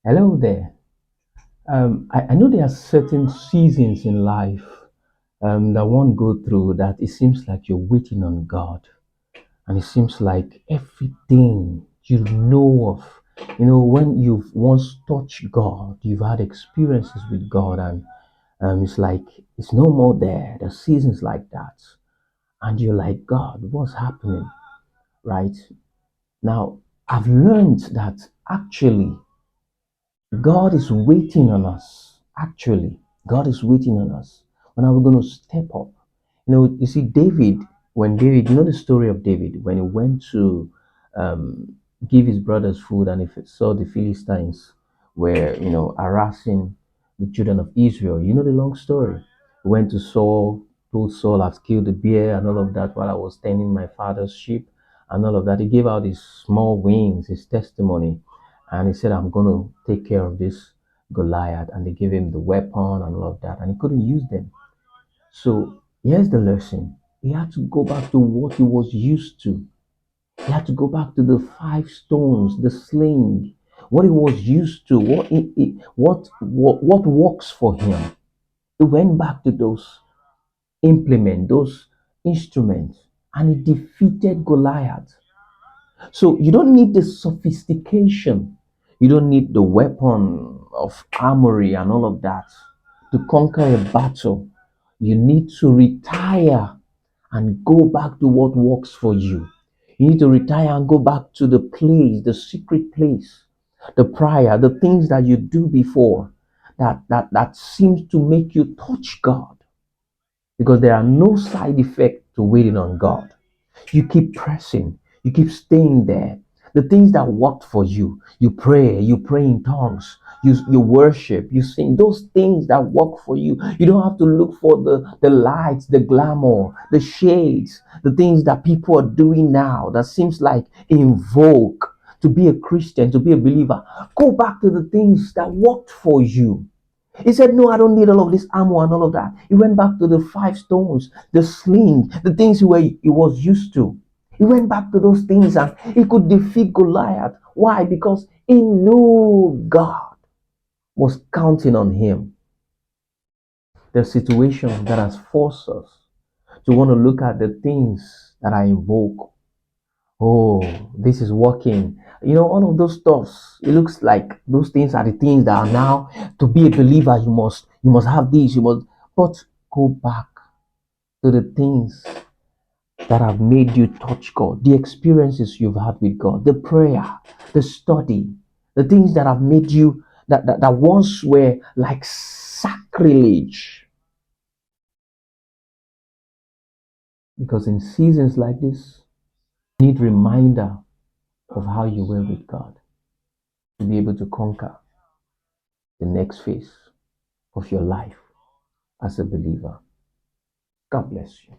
Hello there. I know there are certain seasons in life that one go through that it seems like you're waiting on God, and it seems like everything you know of, when you've once touched God, you've had experiences with God, and it's like it's no more there. There are seasons like that, and you're like, God, what's happening? Right now, I've learned that actually God is waiting on us. Actually, God is waiting on us. When are we going to step up? You see, you know the story of David, when he went to um, give his brothers food and he saw the Philistines were, harassing the children of Israel. You know the long story. He went to Saul, told Saul, I've killed the bear and all of that while I was tending my father's sheep and all of that. He gave out his small wings, his testimony, and he said, I'm going to take care of this Goliath. And they gave him the weapon and all of that, and he couldn't use them. So here's the lesson. He had to go back to what he was used to. He had to go back to the 5 stones, the sling, what he was used to, what works for him. He went back to those implements, those instruments, and he defeated Goliath. So you don't need the sophistication. You don't need the weapon of armory and all of that to conquer a battle. You need to retire and go back to what works for you. You need to retire and go back to the place, the secret place, the prayer, the things that you do before that seems to make you touch God, because there are no side effects to waiting on God. You keep pressing, you keep staying there. The things that worked for you, you pray in tongues, you worship, you sing. Those things that work for you, you don't have to look for the lights, the glamour, the shades, the things that people are doing now that seems like in vogue to be a Christian, to be a believer. Go back to the things that worked for you. He said, no, I don't need all of this armor and all of that. He went back to the 5 stones, the sling, the things he was used to. He went back to those things and he could defeat Goliath. Why? Because he knew God was counting on him. The situation that has forced us to want to look at the things that are in vogue. Oh, this is working. All of those stuffs. It looks like those things are the things that are now, to be a believer, you must have this, you must. But go back to the things that have made you touch God, the experiences you've had with God, the prayer, the study, the things that have made you that once were like sacrilege. Because in seasons like this, you need reminder of how you were with God to be able to conquer the next phase of your life as a believer. God bless you.